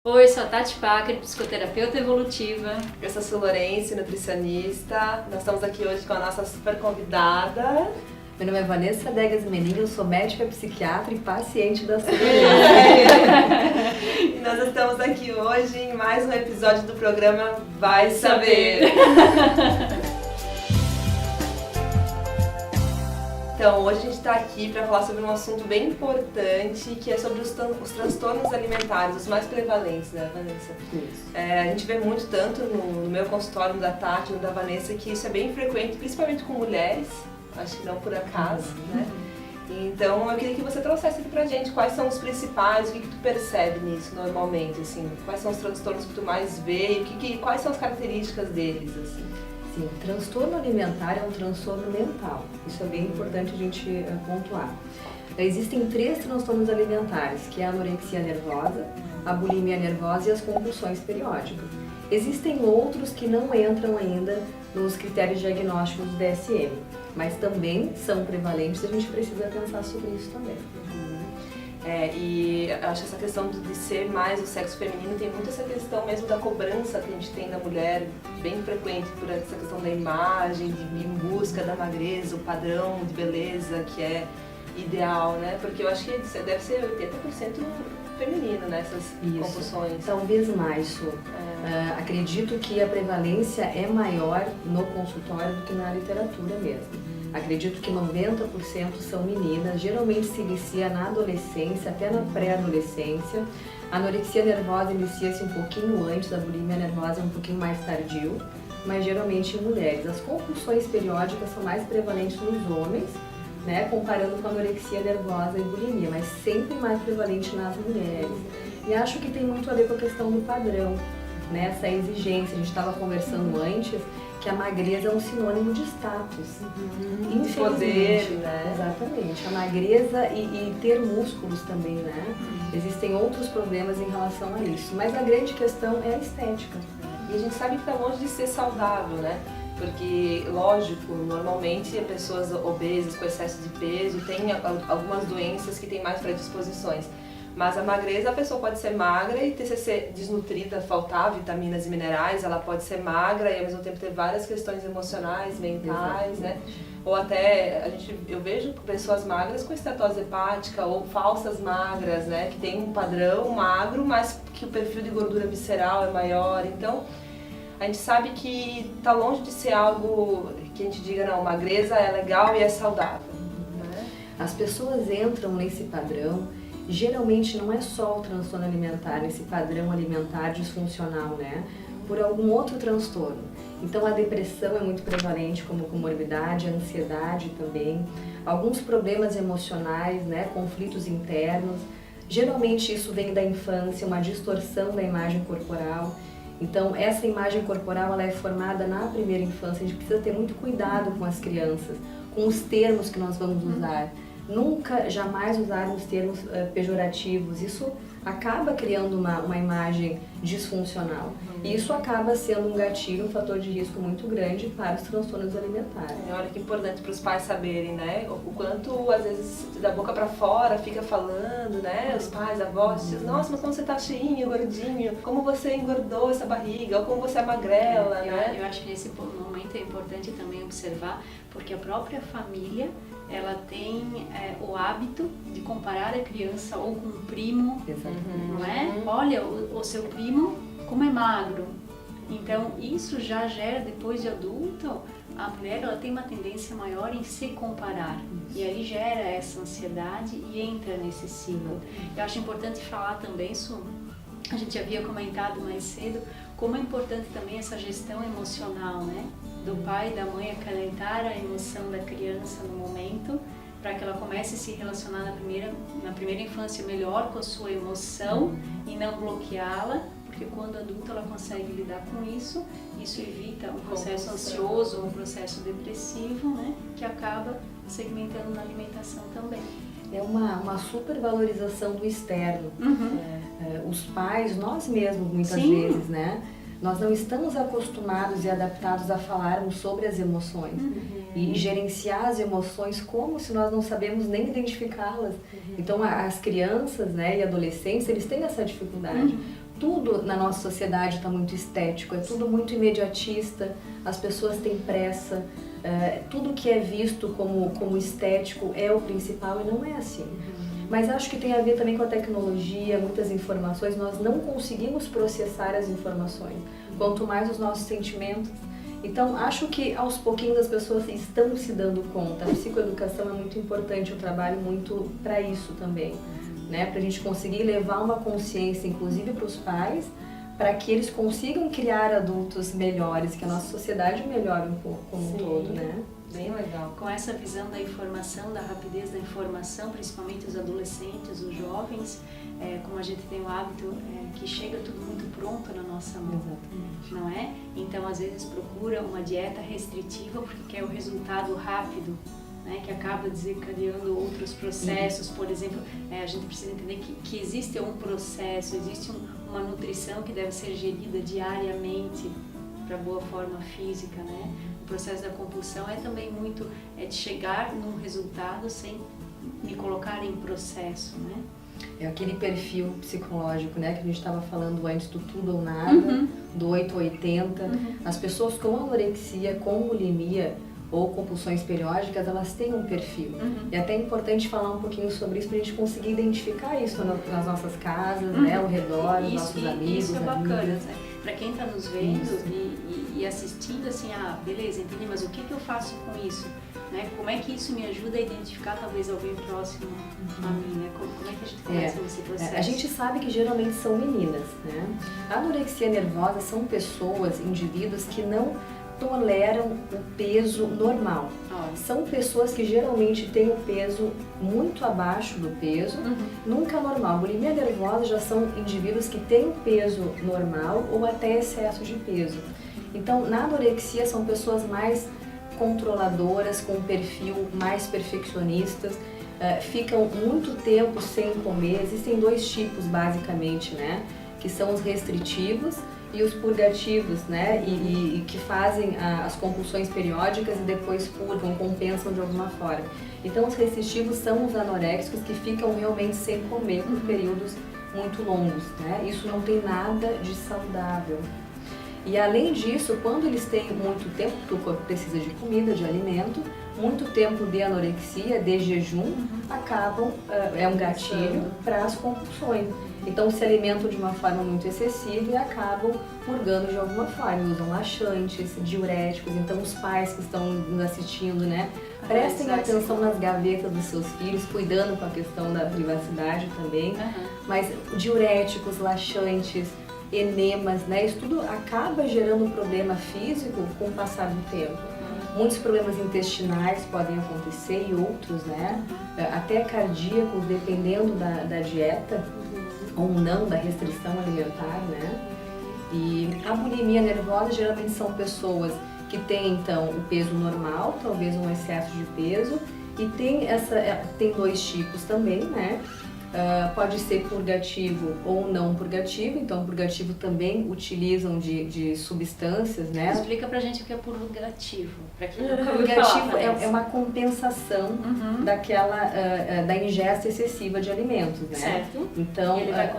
Oi, sou a Tati Packer, psicoterapeuta evolutiva. Eu sou a Su Lourenço, nutricionista. Nós estamos aqui hoje com a nossa super convidada. Meu nome é Vanessa Degas Menin, eu sou médica, psiquiatra e paciente da Su. E nós estamos aqui hoje em mais um episódio do programa Vai Saber. Então, hoje a gente está aqui para falar sobre um assunto bem importante, que é sobre os transtornos alimentares, os mais prevalentes, né, Vanessa? Isso. A gente vê muito, tanto no meu consultório, no da Tati, no da Vanessa, que isso é bem frequente, principalmente com mulheres, acho que não por acaso, né? Então, eu queria que você trouxesse aqui pra gente quais são os principais, o que tu percebe nisso normalmente, assim, quais são os transtornos que tu mais vê e quais são as características deles, assim. Sim, transtorno alimentar é um transtorno mental, isso é bem importante a gente pontuar. Existem 3 transtornos alimentares, que é a anorexia nervosa, a bulimia nervosa e as compulsões periódicas. Existem outros que não entram ainda nos critérios diagnósticos do DSM, mas também são prevalentes e a gente precisa pensar sobre isso também. E eu acho que essa questão de ser mais o sexo feminino tem muito essa questão mesmo da cobrança que a gente tem da mulher, bem frequente por essa questão da imagem, de ir em busca da magreza, o padrão de beleza que é ideal, né? Porque eu acho que deve ser 80% feminino nessas compulsões. Talvez mais, Su. Acredito que a prevalência é maior no consultório do que na literatura mesmo. Acredito que 90% são meninas, geralmente se inicia na adolescência, até na pré-adolescência. A anorexia nervosa inicia-se um pouquinho antes, a bulimia nervosa é um pouquinho mais tardio, mas geralmente em mulheres. As compulsões periódicas são mais prevalentes nos homens, né, comparando com a anorexia nervosa e bulimia, mas sempre mais prevalente nas mulheres. E acho que tem muito a ver com a questão do padrão, né, essa exigência. A gente estava conversando antes que a magreza é um sinônimo de status. Poder, né? Exatamente. A magreza e ter músculos também, né? Existem outros problemas em relação a isso, mas a grande questão é a estética. E a gente sabe que está longe de ser saudável, né? Porque, lógico, normalmente pessoas obesas, com excesso de peso, têm algumas doenças que têm mais predisposições. Mas a magreza, a pessoa pode ser magra e ser desnutrida, faltar vitaminas e minerais, ela pode ser magra e ao mesmo tempo ter várias questões emocionais, mentais, né? Ou até, eu vejo pessoas magras com esteatose hepática ou falsas magras, né? Que tem um padrão magro, mas que o perfil de gordura visceral é maior. Então, a gente sabe que está longe de ser algo que a gente diga, não, magreza é legal e é saudável, né? As pessoas entram nesse padrão. Geralmente não é só o transtorno alimentar, esse padrão alimentar disfuncional, né? Por algum outro transtorno. Então a depressão é muito prevalente como comorbidade, a ansiedade também, alguns problemas emocionais, né? Conflitos internos. Geralmente isso vem da infância, uma distorção da imagem corporal. Então essa imagem corporal ela é formada na primeira infância, a gente precisa ter muito cuidado com as crianças, com os termos que nós vamos usar. Nunca, jamais usarmos termos pejorativos, isso acaba criando uma imagem disfuncional. E isso acaba sendo um gatilho, um fator de risco muito grande para os transtornos alimentares. Olha que importante para os pais saberem, né? O quanto, às vezes, da boca para fora fica falando, né? Os pais, avós, dizem, nossa, mas como você tá cheinho, gordinho, como você engordou essa barriga, ou como você é magrela, né? Eu acho que nesse momento é importante também observar, porque a própria família ela tem o hábito de comparar a criança ou com um primo, não é? Olha, o seu primo como é magro. Então isso já gera, depois de adulto, a mulher ela tem uma tendência maior em se comparar. E aí gera essa ansiedade e entra nesse ciclo. Eu acho importante falar também sobre, a gente havia comentado mais cedo, como é importante também essa gestão emocional, né? Do pai e da mãe acalentar a emoção da criança no momento, para que ela comece a se relacionar na primeira infância melhor com a sua emoção e não bloqueá-la, porque quando adulta ela consegue lidar com isso evita um processo ansioso, um processo depressivo, né? Que acaba segmentando na alimentação também. É uma supervalorização do externo. Os pais, nós mesmos muitas vezes, né? Nós não estamos acostumados e adaptados a falarmos sobre as emoções e gerenciar as emoções como se nós não sabemos nem identificá-las. Então as crianças, né, e adolescentes, eles têm essa dificuldade. tudo na nossa sociedade está muito estético, é tudo muito imediatista, as pessoas têm pressa, tudo que é visto como estético é o principal e não é assim. Mas acho que tem a ver também com a tecnologia, muitas informações, nós não conseguimos processar as informações, quanto mais os nossos sentimentos. Então, acho que aos pouquinhos as pessoas estão se dando conta. A psicoeducação é muito importante, eu trabalho muito para isso também, né? Para a gente conseguir levar uma consciência, inclusive para os pais, para que eles consigam criar adultos melhores, que a nossa sociedade melhore um pouco como um todo, né? Bem legal. Com essa visão da informação, da rapidez da informação, principalmente os adolescentes, os jovens, como a gente tem o hábito que chega tudo muito pronto na nossa mão, não é? Então, às vezes procura uma dieta restritiva porque quer o resultado rápido, né, que acaba desencadeando outros processos. Por exemplo, a gente precisa entender que existe um processo, existe uma nutrição que deve ser gerida diariamente para boa forma física, né? O processo da compulsão é também muito de chegar num resultado sem me colocar em processo, né? É aquele perfil psicológico, né, que a gente estava falando antes do tudo ou nada, do 8 ou 80. As pessoas com anorexia, com bulimia ou compulsões periódicas, elas têm um perfil. E até é importante falar um pouquinho sobre isso para a gente conseguir identificar isso nas nossas casas, né, ao redor, dos nossos amigos. Isso é bacana, amigas. né? Para quem está nos vendo e assistindo, assim, beleza, entendi, mas o que eu faço com isso? Né? Como é que isso me ajuda a identificar talvez alguém próximo a mim? Né? Como é que a gente começa nesse processo? A gente sabe que geralmente são meninas, né? A anorexia nervosa são pessoas, indivíduos que não toleram o peso normal. São pessoas que geralmente têm o peso muito abaixo do peso, nunca normal. Bulimia nervosa já são indivíduos que têm o peso normal ou até excesso de peso. Então, na anorexia são pessoas mais controladoras, com um perfil mais perfeccionistas, ficam muito tempo sem comer. Existem dois tipos basicamente, né? Que são os restritivos e os purgativos, né? E que fazem as compulsões periódicas e depois purgam, compensam de alguma forma. Então, os restritivos são os anoréxicos que ficam realmente sem comer por períodos muito longos, né? Isso não tem nada de saudável. E além disso, quando eles têm muito tempo, porque o corpo precisa de comida, de alimento, muito tempo de anorexia, de jejum, acabam, é um gatilho para as compulsões. Então se alimentam de uma forma muito excessiva e acabam purgando de alguma forma, usam laxantes, diuréticos. Então os pais que estão nos assistindo, né, prestem atenção nas gavetas dos seus filhos, cuidando com a questão da privacidade também, mas diuréticos, laxantes, enemas, né, isso tudo acaba gerando um problema físico com o passar do tempo. Muitos problemas intestinais podem acontecer e outros, né, até cardíacos, dependendo da dieta ou não, da restrição alimentar, né. E a bulimia nervosa geralmente são pessoas que têm então o peso normal, talvez um excesso de peso, e tem dois tipos também, né. Pode ser purgativo ou não purgativo, então purgativo também utilizam de substâncias, né? Explica pra gente o que é purgativo. Purgativo é uma compensação da ingesta excessiva de alimentos, né? Certo. Então,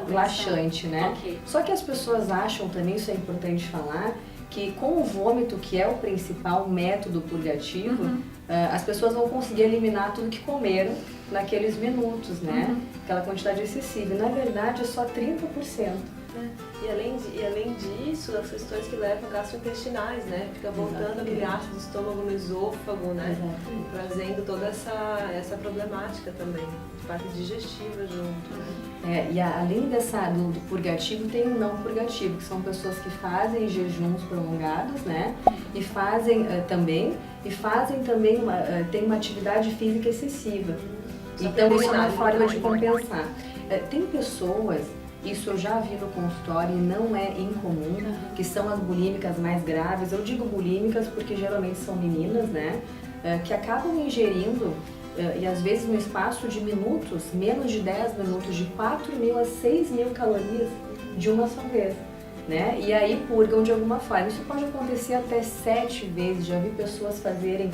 laxante, né? Okay. Só que as pessoas acham também, isso é importante falar, que com o vômito, que é o principal método purgativo, as pessoas vão conseguir eliminar tudo que comeram naqueles minutos, né? Aquela quantidade excessiva. E, na verdade, é só 30%. E além disso, as questões que levam a gastrointestinais, né? Fica voltando aquele ácido do estômago no esôfago, né? Trazendo toda essa problemática também, parte digestiva junto. E além do purgativo, tem o não purgativo, que são pessoas que fazem jejuns prolongados, né? E fazem também tem uma atividade física excessiva. Então isso é uma forma de compensar. Tem pessoas, isso eu já vi no consultório e não é incomum, que são as bulímicas mais graves. Eu digo bulímicas porque geralmente são meninas, né? Que acabam ingerindo, e às vezes no espaço de minutos, menos de 10 minutos, de 4.000 a 6.000 calorias de uma só vez, né? E aí purgam de alguma forma. Isso pode acontecer até 7 vezes, já vi pessoas fazerem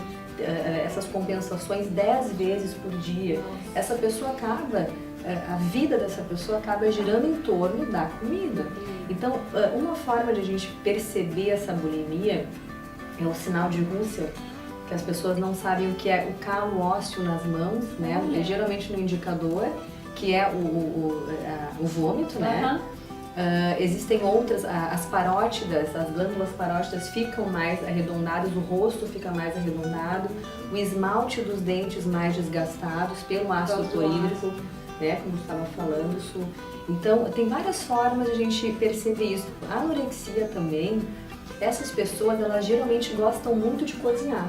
essas compensações 10 vezes por dia. Essa pessoa a vida dessa pessoa acaba girando em torno da comida. Então, uma forma de a gente perceber essa bulimia é o sinal de Russell, que as pessoas não sabem o que é o calo ósseo nas mãos, né? Geralmente no indicador, que é o vômito, né? Existem outras, as parótidas, as glândulas parótidas ficam mais arredondadas, o rosto fica mais arredondado, o esmalte dos dentes mais desgastados pelo ácido clorídrico, né? Como estava falando. Então, tem várias formas de a gente perceber isso. A anorexia também, essas pessoas, elas geralmente gostam muito de cozinhar.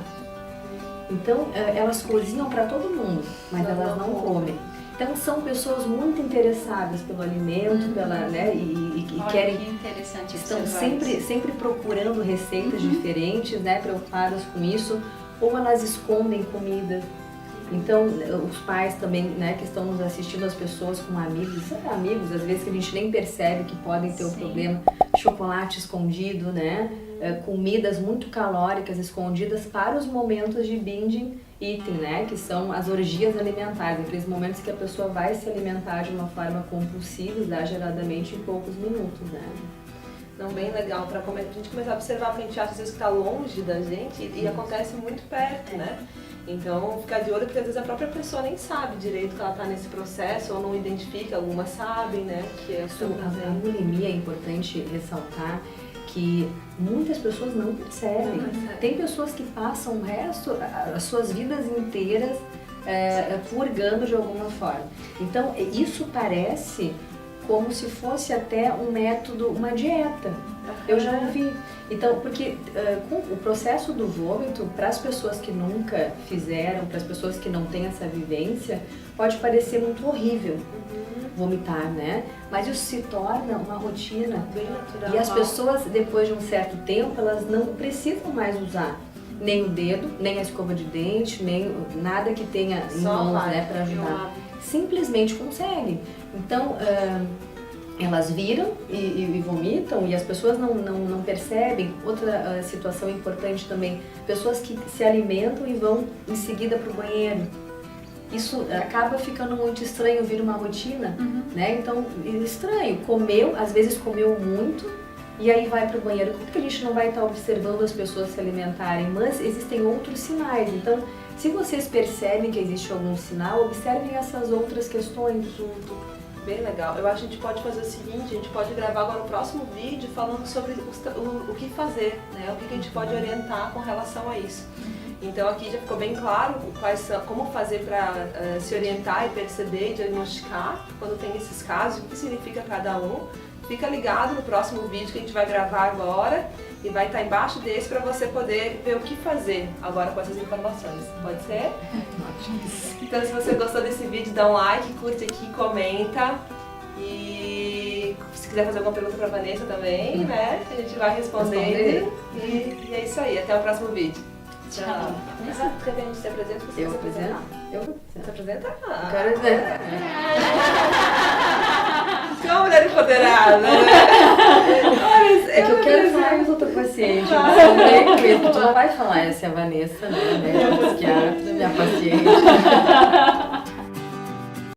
Então, elas cozinham para todo mundo, mas elas não comem. Então, são pessoas muito interessadas pelo alimento, né, e querem, que estão sempre procurando receitas diferentes, né, preocupadas com isso, ou elas escondem comida. Então, os pais também, né, que estão nos assistindo, as pessoas com amigos, às vezes que a gente nem percebe que podem ter um problema, chocolate escondido, né, comidas muito calóricas escondidas para os momentos de binge eating, né, que são as orgias alimentares, aqueles momentos que a pessoa vai se alimentar de uma forma compulsiva, exageradamente, em poucos minutos, né. Não, bem legal, pra gente começar a observar, porque a gente acha às vezes que está longe da gente e acontece muito perto, né? Então, ficar de olho, porque às vezes a própria pessoa nem sabe direito que ela está nesse processo ou não identifica, algumas sabem, né? Que é a bulimia é importante ressaltar que muitas pessoas não percebem. Tem pessoas que passam o resto, as suas vidas inteiras purgando de alguma forma. Então, isso parece como se fosse até um método, uma dieta. Eu já ouvi. Então, porque com o processo do vômito, para as pessoas que nunca fizeram, para as pessoas que não têm essa vivência, pode parecer muito horrível vomitar, né? Mas isso se torna uma rotina. Bem natural. E as pessoas, depois de um certo tempo, elas não precisam mais usar nem o dedo, nem a escova de dente, nem nada que tenha em mãos, né, para ajudar. Simplesmente conseguem. Então, elas viram e vomitam e as pessoas não percebem. Outra situação importante também, pessoas que se alimentam e vão em seguida para o banheiro. Isso acaba ficando muito estranho, vira uma rotina, né? Então, estranho, às vezes comeu muito e aí vai para o banheiro. Como que a gente não vai estar observando as pessoas se alimentarem? Mas existem outros sinais. Então, se vocês percebem que existe algum sinal, observem essas outras questões junto. Bem legal. Eu acho que a gente pode fazer o seguinte, a gente pode gravar agora o próximo vídeo falando sobre o que fazer, né? O que a gente pode orientar com relação a isso. Então aqui já ficou bem claro como fazer para se orientar e perceber e diagnosticar quando tem esses casos, o que significa cada um. Fica ligado no próximo vídeo que a gente vai gravar agora e vai estar embaixo desse para você poder ver o que fazer agora com essas informações. Pode ser? Então, se você gostou desse vídeo, dá um like, curte aqui, comenta. E se quiser fazer alguma pergunta para a Vanessa também, né? A gente vai respondendo. E é isso aí. Até o próximo vídeo. Tchau. Você vem se apresenta? Você se apresenta? Eu vou se apresenta? Eu quero dizer. Você é uma mulher empoderada, né? É que eu quero falar com outra paciente, tu não vai falar essa é a Vanessa, né? Minha paciente.